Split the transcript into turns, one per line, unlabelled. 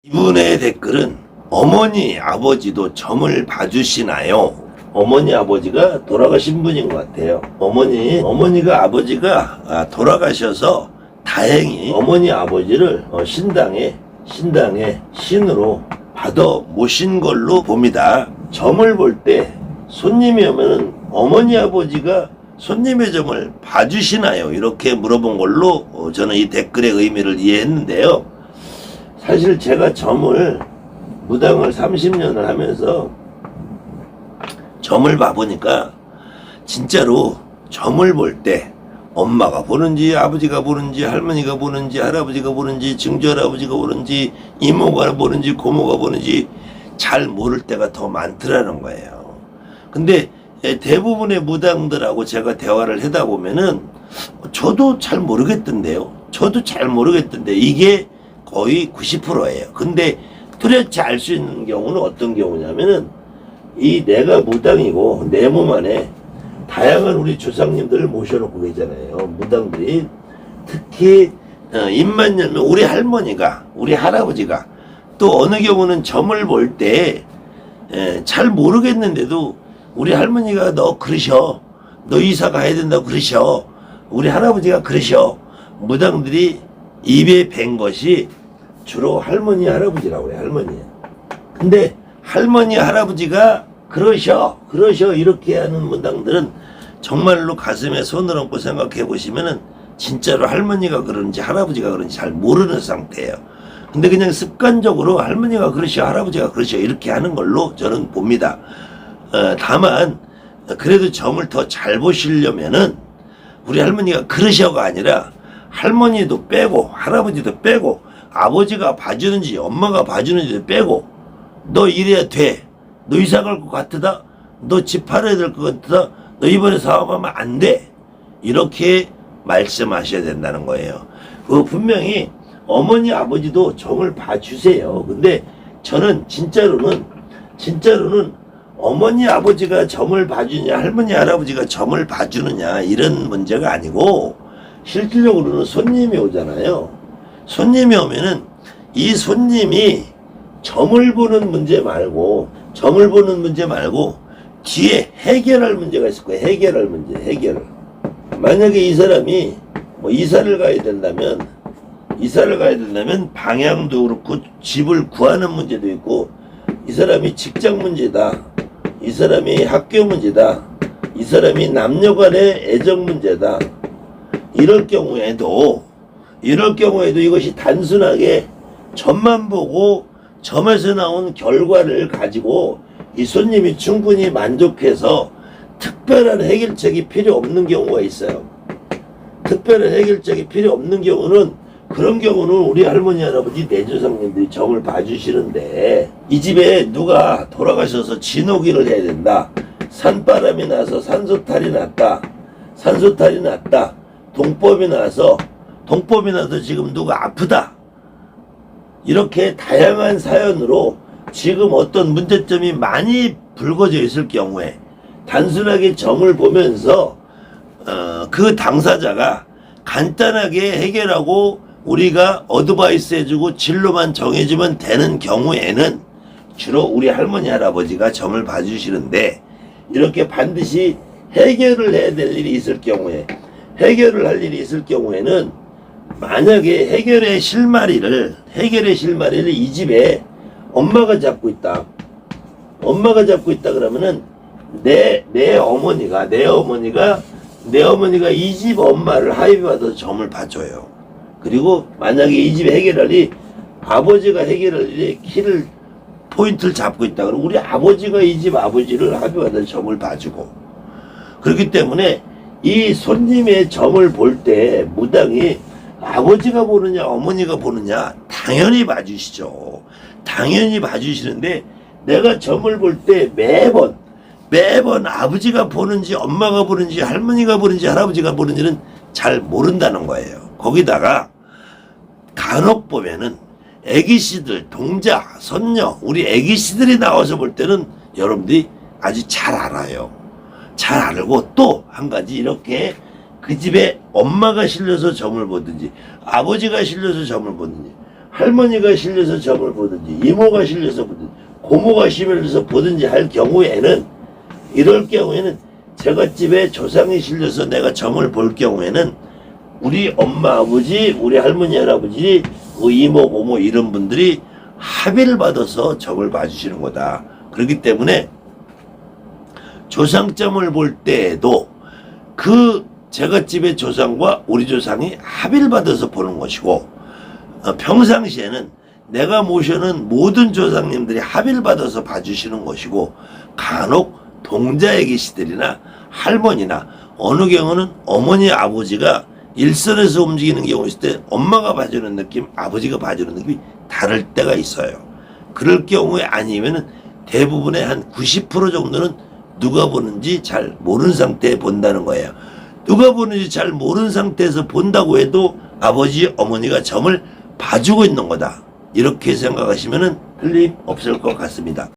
이분의 댓글은 어머니 아버지도 점을 봐주시나요? 어머니 아버지가 돌아가신 분인 것 같아요. 어머니가 아버지가 돌아가셔서 다행히 어머니 아버지를 신당에 신으로 받아 모신 걸로 봅니다. 점을 볼 때 손님이 오면은 어머니 아버지가 손님의 점을 봐주시나요? 이렇게 물어본 걸로 저는 이 댓글의 의미를 이해했는데요. 사실 제가 무당을 30년을 하면서 점을 봐보니까 진짜로 점을 볼 때 엄마가 보는지 아버지가 보는지 할머니가 보는지 할아버지가 보는지 증조할아버지가 보는지 이모가 보는지 고모가 보는지 잘 모를 때가 더 많더라는 거예요. 근데 대부분의 무당들하고 제가 대화를 하다 보면은 저도 잘 모르겠던데요. 이게 거의 90%예요. 근데 뚜렷이 알 수 있는 경우는 어떤 경우냐면은 이 내가 무당이고 내 몸 안에 다양한 우리 조상님들을 모셔놓고 계잖아요. 무당들이 특히 입만 열면 우리 할머니가 우리 할아버지가 또 어느 경우는 점을 볼 때 잘 모르겠는데도 우리 할머니가 너 그러셔, 너 이사 가야 된다고 그러셔, 우리 할아버지가 그러셔. 무당들이 입에 밴 것이 주로 할머니 할아버지라고 그래. 할머니. 근데 할머니 할아버지가 그러셔 이렇게 하는 무당들은 정말로 가슴에 손을 얹고 생각해 보시면은 진짜로 할머니가 그런지 할아버지가 그런지 잘 모르는 상태예요. 근데 그냥 습관적으로 할머니가 그러셔 할아버지가 그러셔 이렇게 하는 걸로 저는 봅니다. 다만 그래도 점을 더 잘 보시려면은 우리 할머니가 그러셔가 아니라 할머니도 빼고 할아버지도 빼고 아버지가 봐주는지 엄마가 봐주는지도 빼고 너 이래야 돼, 너 이사 갈 것 같으다, 너 집 팔아야 될 것 같으다, 너 이번에 사업하면 안 돼, 이렇게 말씀하셔야 된다는 거예요. 분명히 어머니 아버지도 점을 봐주세요. 근데 저는 진짜로는 어머니 아버지가 점을 봐주냐 할머니 할아버지가 점을 봐주느냐 이런 문제가 아니고 실질적으로는 손님이 오잖아요. 손님이 오면은 이 손님이 점을 보는 문제 말고 뒤에 해결할 문제가 있을 거예요. 해결할 문제. 만약에 이 사람이 이사를 가야 된다면 방향도 그렇고 집을 구하는 문제도 있고, 이 사람이 직장 문제다, 이 사람이 학교 문제다, 이 사람이 남녀 간의 애정 문제다, 이럴 경우에도 이것이 단순하게 점만 보고 점에서 나온 결과를 가지고 이 손님이 충분히 만족해서 특별한 해결책이 필요 없는 경우가 있어요. 특별한 해결책이 필요 없는 경우는, 그런 경우는 우리 할머니 할아버지 내조상님들이 점을 봐주시는데, 이 집에 누가 돌아가셔서 진호기를 해야 된다, 산바람이 나서 산소탈이 났다, 동법이 나서 지금 누가 아프다, 이렇게 다양한 사연으로 지금 어떤 문제점이 많이 불거져 있을 경우에 단순하게 점을 보면서 그 당사자가 간단하게 해결하고 우리가 어드바이스 해주고 진로만 정해주면 되는 경우에는 주로 우리 할머니 할아버지가 점을 봐주시는데, 이렇게 반드시 해결을 해야 될 일이 있을 경우에, 해결을 할 일이 있을 경우에는 만약에 해결의 실마리를 이 집에 엄마가 잡고 있다 그러면은 내 어머니가 이 집 엄마를 하이브받아서 점을 봐줘요. 그리고 만약에 이 집에 해결할 일이 아버지가 해결할 일에 포인트를 잡고 있다 그러면 우리 아버지가 이 집 아버지를 하이브받아서 점을 봐주고, 그렇기 때문에 이 손님의 점을 볼 때 무당이 아버지가 보느냐 어머니가 보느냐 당연히 봐주시죠. 당연히 봐주시는데, 내가 점을 볼 때 매번 아버지가 보는지 엄마가 보는지 할머니가 보는지 할아버지가 보는지는 잘 모른다는 거예요. 거기다가 간혹 보면은 애기씨들, 동자, 손녀, 우리 애기씨들이 나와서 볼 때는 여러분들이 아주 잘 알아요. 잘 알고, 또 한 가지, 이렇게 그 집에 엄마가 실려서 점을 보든지 아버지가 실려서 점을 보든지 할머니가 실려서 점을 보든지 이모가 실려서 보든지 고모가 실려서 보든지 할 경우에는 이럴 경우에는 제갓집에 조상이 실려서 내가 점을 볼 경우에는 우리 엄마 아버지 우리 할머니 할아버지 그 이모 고모 이런 분들이 합의를 받아서 점을 봐주시는 거다. 그렇기 때문에 조상점을 볼 때에도 그 제갓집의 조상과 우리 조상이 합의를 받아서 보는 것이고 평상시에는 내가 모셔는 모든 조상님들이 합의를 받아서 봐주시는 것이고 간혹 동자의 계시들이나 할머니나 어느 경우는 어머니 아버지가 일선에서 움직이는 경우 있을 때 엄마가 봐주는 느낌 아버지가 봐주는 느낌이 다를 때가 있어요. 그럴 경우에 아니면은 대부분의 한 90% 정도는 누가 보는지 잘 모르는 상태에 본다는 거예요. 누가 보는지 잘 모르는 상태에서 본다고 해도 아버지 어머니가 점을 봐주고 있는 거다. 이렇게 생각하시면은 틀림 없을 것 같습니다.